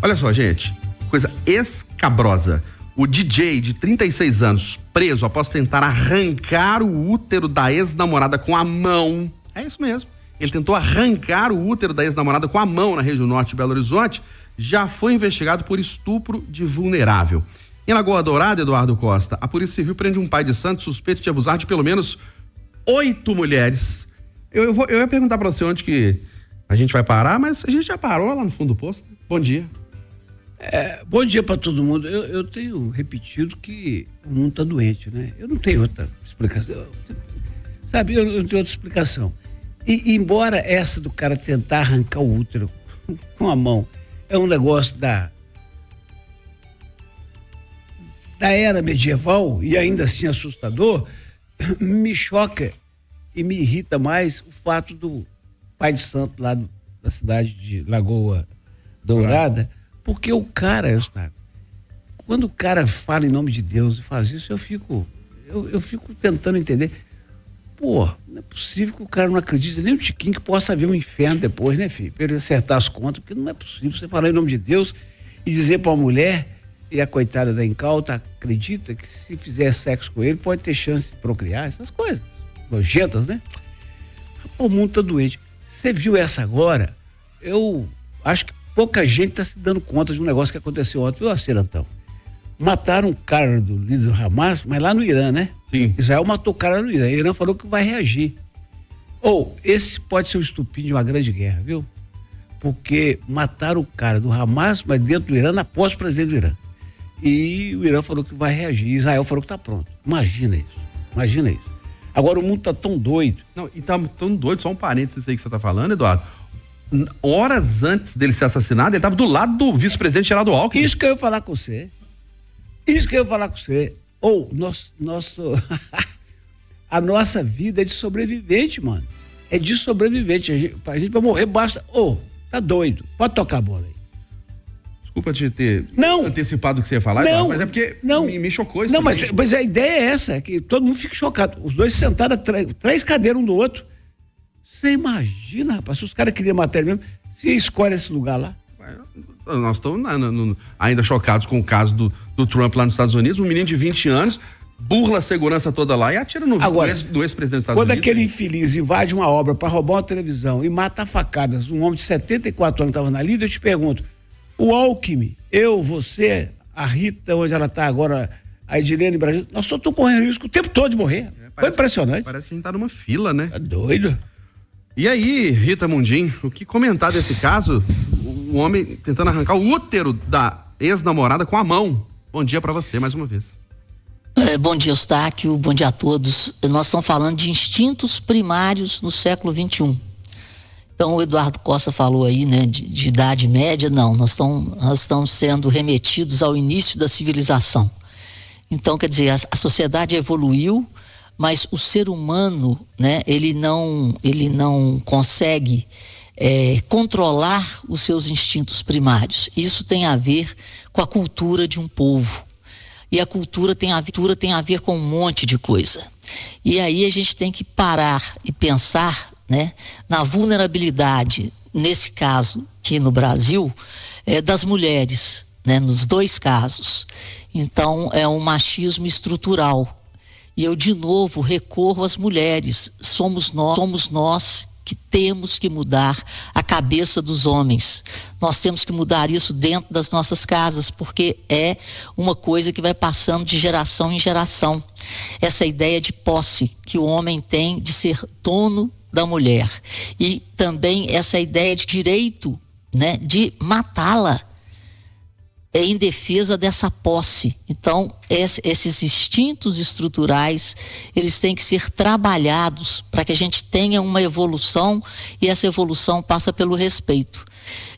Olha só, gente, coisa escabrosa. O DJ de 36 anos, preso após tentar arrancar o útero da ex-namorada com a mão. É isso mesmo. Ele tentou arrancar o útero da ex-namorada com a mão na região norte de Belo Horizonte. Já foi investigado por estupro de vulnerável. Em Lagoa Dourada, Eduardo Costa, a Polícia Civil prende um pai de santo suspeito de abusar de pelo menos 8 mulheres. Eu ia perguntar pra você onde que a gente vai parar, mas a gente já parou lá no fundo do posto. Bom dia. Bom dia para todo mundo. Eu tenho repetido que o mundo está doente, né? Eu não tenho outra explicação. Sabe, eu não tenho outra explicação. E embora essa do cara tentar arrancar o útero com a mão é um negócio da era medieval e ainda assim assustador, me choca e me irrita mais o fato do pai de santo lá da cidade de Lagoa Dourada. Porque o cara, Eustáquio, quando o cara fala em nome de Deus e faz isso, eu fico tentando entender. Pô, não é possível que o cara não acredite, nem um tiquinho que possa haver um inferno depois, né, filho? Pra ele acertar as contas, porque não é possível você falar em nome de Deus e dizer pra uma mulher, e a coitada da incauta acredita que se fizer sexo com ele, pode ter chance de procriar, essas coisas nojentas, né? O mundo tá doente. Você viu essa agora? Eu acho que pouca gente está se dando conta de um negócio que aconteceu ontem, viu, Serantão? Mataram um cara do líder do Hamas, mas lá no Irã, né? Sim. Israel matou o cara no Irã. O Irã falou que vai reagir. Esse pode ser o estupim de uma grande guerra, viu? Porque mataram o cara do Hamas, mas dentro do Irã, na posse do presidente do Irã. E o Irã falou que vai reagir. Israel falou que está pronto. Imagina isso. Agora o mundo está tão doido. Não, e tá tão doido, só um parênteses aí que você está falando, Eduardo. Horas antes dele ser assassinado, ele estava do lado do vice-presidente Geraldo Alckmin. Isso que eu ia falar com você. A nossa vida é de sobrevivente, mano. É de sobrevivente. A gente vai morrer, basta. Tá doido. Pode tocar a bola aí. Desculpa te ter não, antecipado o que você ia falar, não, mas é porque me chocou isso. Não, mas a ideia é essa, é que todo mundo fique chocado. Os dois sentados três cadeiras um do outro. Você imagina, rapaz, se os caras queriam matar ele mesmo, se escolhe esse lugar lá. Nós estamos ainda chocados com o caso do Trump lá nos Estados Unidos, um menino de 20 anos, burla a segurança toda lá e atira no do ex-presidente dos Estados Unidos. Quando aquele infeliz invade uma obra para roubar uma televisão e mata a facadas um homem de 74 anos que estava na lida, eu te pergunto, o Alckmin, você, a Rita, onde ela está agora, a Edilene Brasil, nós só estamos correndo risco o tempo todo de morrer. Foi impressionante. Parece que a gente está numa fila, né? É doido. E aí, Rita Mundim, o que comentar desse caso? O homem tentando arrancar o útero da ex-namorada com a mão. Bom dia pra você, mais uma vez. Bom dia, Eustáquio, bom dia a todos. Nós estamos falando de instintos primários no século XXI. Então, o Eduardo Costa falou aí, né, de idade média. Não, nós estamos sendo remetidos ao início da civilização. Então, quer dizer, a sociedade evoluiu, mas o ser humano, né, ele não consegue controlar os seus instintos primários. Isso tem a ver com a cultura de um povo. E a cultura tem a ver com um monte de coisa. E aí a gente tem que parar e pensar, né, na vulnerabilidade, nesse caso aqui no Brasil, das mulheres, né, nos dois casos. Então, é um machismo estrutural. E eu, de novo, recorro às mulheres. Somos nós que temos que mudar a cabeça dos homens. Nós temos que mudar isso dentro das nossas casas, porque é uma coisa que vai passando de geração em geração. Essa ideia de posse que o homem tem de ser dono da mulher. E também essa ideia de direito, né, de matá-la em defesa dessa posse. Então, esses instintos estruturais, eles têm que ser trabalhados para que a gente tenha uma evolução, e essa evolução passa pelo respeito.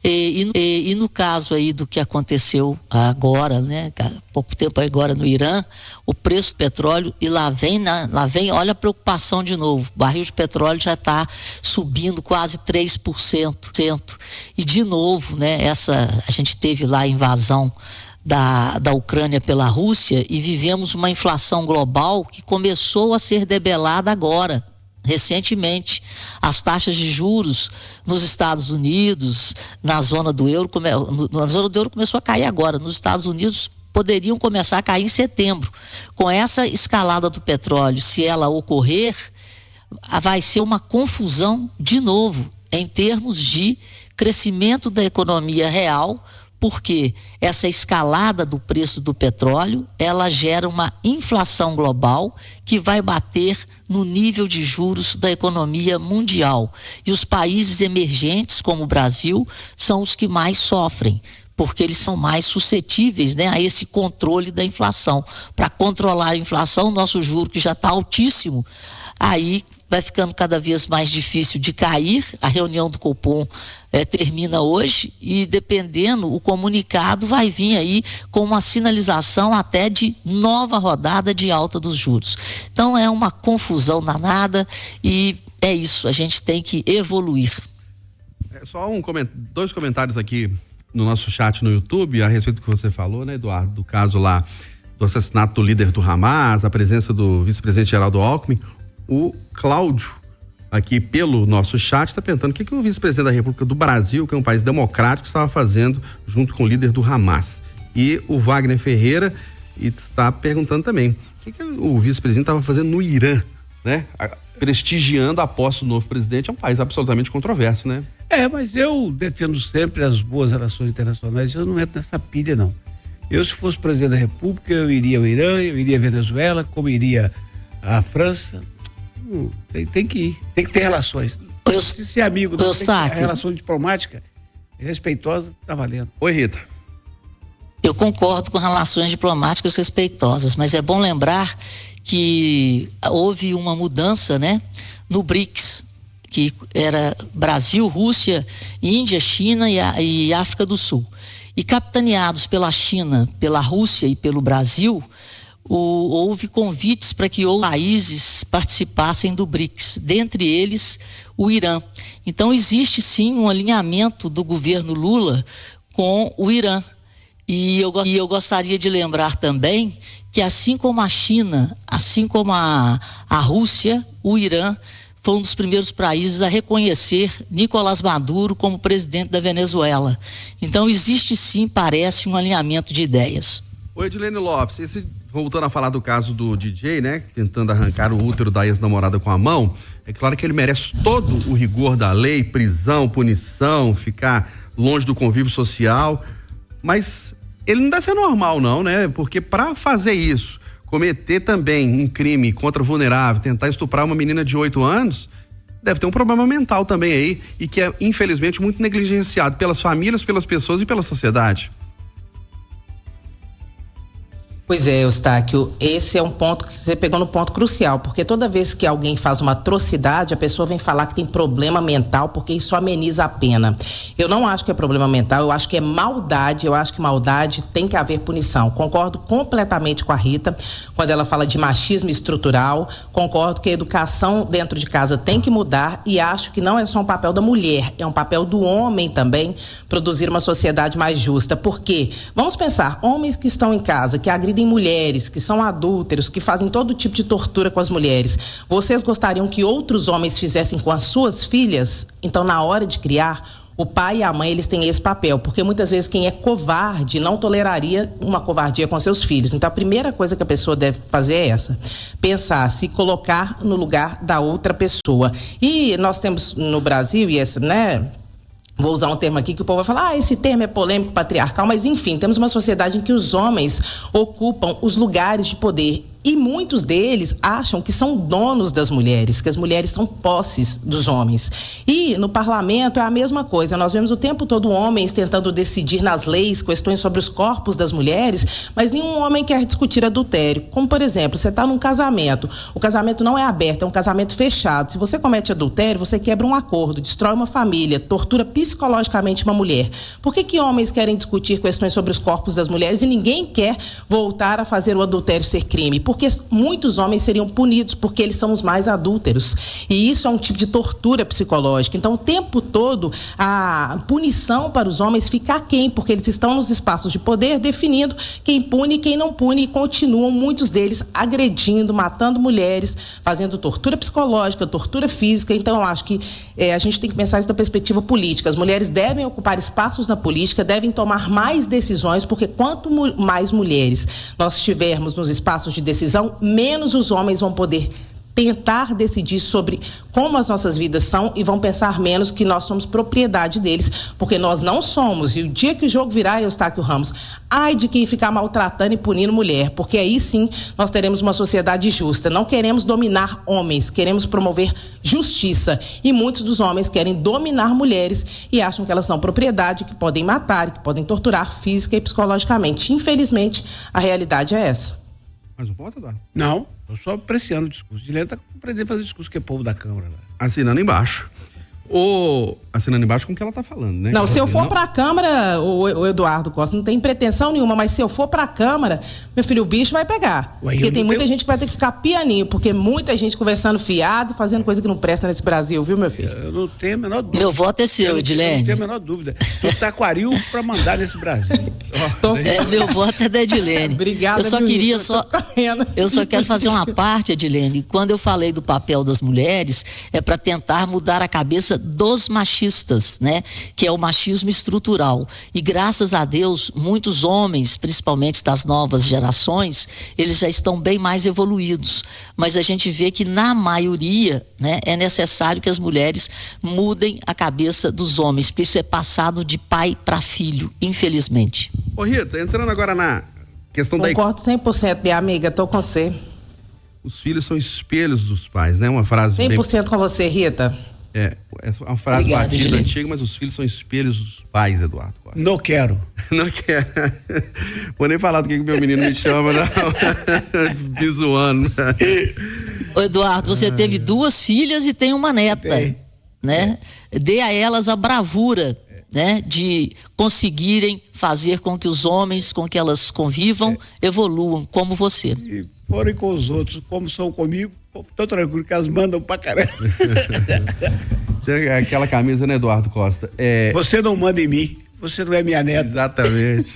E no caso aí do que aconteceu agora, né, há pouco tempo agora no Irã, o preço do petróleo, e lá vem, olha a preocupação de novo, o barril de petróleo já está subindo quase 3%. E de novo, né, a gente teve lá a invasão da Ucrânia pela Rússia e vivemos uma inflação global que começou a ser debelada agora. Recentemente, as taxas de juros nos Estados Unidos, na zona do euro começou a cair agora. Nos Estados Unidos poderiam começar a cair em setembro. Com essa escalada do petróleo, se ela ocorrer, vai ser uma confusão de novo em termos de crescimento da economia real, porque essa escalada do preço do petróleo, ela gera uma inflação global que vai bater no nível de juros da economia mundial. E os países emergentes, como o Brasil, são os que mais sofrem, porque eles são mais suscetíveis, né, a esse controle da inflação. Para controlar a inflação, o nosso juro, que já está altíssimo, aí vai ficando cada vez mais difícil de cair. A reunião do Copom termina hoje e, dependendo, o comunicado vai vir aí com uma sinalização até de nova rodada de alta dos juros. Então é uma confusão danada e é isso, a gente tem que evoluir. Só dois comentários aqui no nosso chat no YouTube a respeito do que você falou, né, Eduardo, do caso lá do assassinato do líder do Hamas, a presença do vice-presidente Geraldo Alckmin. O Cláudio, aqui pelo nosso chat, está perguntando o que o vice-presidente da República do Brasil, que é um país democrático, estava fazendo junto com o líder do Hamas. E o Wagner Ferreira está perguntando também o que o vice-presidente estava fazendo no Irã, né? Prestigiando a posse do novo presidente. É um país absolutamente controverso, né? Mas eu defendo sempre as boas relações internacionais, eu não entro nessa pilha, não. Eu, se fosse presidente da República, eu iria ao Irã, eu iria à Venezuela, como iria à França. Tem que ir, tem que ter relações. Se ser amigo, não tem que ter a relação diplomática respeitosa, tá valendo. Oi, Rita. Eu concordo com relações diplomáticas respeitosas, mas é bom lembrar que houve uma mudança, né, no BRICS, que era Brasil, Rússia, Índia, China e África do Sul. E capitaneados pela China, pela Rússia e pelo Brasil, houve convites para que outros países participassem do BRICS, dentre eles o Irã. Então existe sim um alinhamento do governo Lula com o Irã. E eu gostaria de lembrar também que, assim como a China, assim como a Rússia, o Irã foi um dos primeiros países a reconhecer Nicolás Maduro como presidente da Venezuela. Então existe sim, parece, um alinhamento de ideias. Oi, Edilene Lopes, voltando a falar do caso do DJ, né, tentando arrancar o útero da ex-namorada com a mão, é claro que ele merece todo o rigor da lei, prisão, punição, ficar longe do convívio social, mas ele não deve ser normal não, né, porque para fazer isso, cometer também um crime contra o vulnerável, tentar estuprar uma menina de 8 anos, deve ter um problema mental também aí, e que é infelizmente muito negligenciado pelas famílias, pelas pessoas e pela sociedade. Pois é, Eustáquio, esse é um ponto que você pegou no ponto crucial, porque toda vez que alguém faz uma atrocidade, a pessoa vem falar que tem problema mental, porque isso ameniza a pena. Eu não acho que é problema mental, eu acho que é maldade, eu acho que maldade tem que haver punição. Concordo completamente com a Rita, quando ela fala de machismo estrutural, concordo que a educação dentro de casa tem que mudar e acho que não é só um papel da mulher, é um papel do homem também, produzir uma sociedade mais justa. Por quê? Vamos pensar, homens que estão em casa, que agridem mulheres, que são adúlteros, que fazem todo tipo de tortura com as mulheres. Vocês gostariam que outros homens fizessem com as suas filhas? Então, na hora de criar, o pai e a mãe, eles têm esse papel, porque muitas vezes quem é covarde não toleraria uma covardia com seus filhos. Então, a primeira coisa que a pessoa deve fazer é essa, pensar, se colocar no lugar da outra pessoa. E nós temos no Brasil, e essa, né... Vou usar um termo aqui que o povo vai falar, esse termo é polêmico, patriarcal, mas enfim, temos uma sociedade em que os homens ocupam os lugares de poder e muitos deles acham que são donos das mulheres, que as mulheres são posses dos homens. E no parlamento é a mesma coisa, nós vemos o tempo todo homens tentando decidir nas leis questões sobre os corpos das mulheres, mas nenhum homem quer discutir adultério. Como, por exemplo, você está num casamento, o casamento não é aberto, é um casamento fechado. Se você comete adultério, você quebra um acordo, destrói uma família, tortura psicologicamente uma mulher. Por que homens querem discutir questões sobre os corpos das mulheres e ninguém quer voltar a fazer o adultério ser crime? porque muitos homens seriam punidos, porque eles são os mais adúlteros. E isso é um tipo de tortura psicológica. Então, o tempo todo, a punição para os homens fica aquém, porque eles estão nos espaços de poder definindo quem pune e quem não pune, e continuam, muitos deles, agredindo, matando mulheres, fazendo tortura psicológica, tortura física. Então, eu acho que a gente tem que pensar isso da perspectiva política. As mulheres devem ocupar espaços na política, devem tomar mais decisões, porque quanto mais mulheres nós tivermos nos espaços de decisão, menos os homens vão poder tentar decidir sobre como as nossas vidas são e vão pensar menos que nós somos propriedade deles, porque nós não somos. E o dia que o jogo virar, Eustáquio Ramos, ai de quem ficar maltratando e punindo mulher, porque aí sim nós teremos uma sociedade justa. Não queremos dominar homens, queremos promover justiça. E muitos dos homens querem dominar mulheres e acham que elas são propriedade, que podem matar, que podem torturar física e psicologicamente. Infelizmente, a realidade é essa. Mais um ponto, Eduardo? Não, eu só apreciando o discurso. Dilene está aprendendo a fazer discurso que é povo da Câmara. Né? Assinando embaixo. Assinando embaixo com o que ela tá falando, né? Não, se eu for pra Câmara, o Eduardo Costa, não tem pretensão nenhuma, mas se eu for pra Câmara, meu filho, o bicho vai pegar. Porque tem muita gente que vai ter que ficar pianinho, porque muita gente conversando fiado, fazendo coisa que não presta nesse Brasil, viu, meu filho? Eu não tenho a menor dúvida. Meu voto é seu, Edilene. Eu não tenho a menor dúvida. Eu taquario pra mandar nesse Brasil. Meu voto é da Edilene. Obrigada, Eu só quero fazer uma parte, Edilene. Quando eu falei do papel das mulheres, é para tentar mudar a cabeça dos machistas, né? Que é o machismo estrutural. E graças a Deus, muitos homens, principalmente das novas gerações, eles já estão bem mais evoluídos. Mas a gente vê que na maioria, né, é necessário que as mulheres mudem a cabeça dos homens, porque isso é passado de pai para filho, infelizmente. Ô Rita, entrando agora na questão da... Concordo 100%, minha amiga, tô com você. Os filhos são espelhos dos pais, né? Uma frase 100% bem... com você, Rita. É uma frase batida antiga, mas os filhos são espelhos dos pais, Eduardo Costa. Não quero. Não quero. Vou nem falar do que meu menino me chama, não. Me zoando. Ô Eduardo, você teve 2 filhas e tem uma neta, né? Dê a elas a bravura, né? De conseguirem fazer com que os homens com que elas convivam evoluam, como você. E forem com os outros, como são comigo, tão tranquilo que elas mandam pra caramba. Aquela camisa, né, Eduardo Costa? Você não manda em mim, você não é minha neta. Exatamente.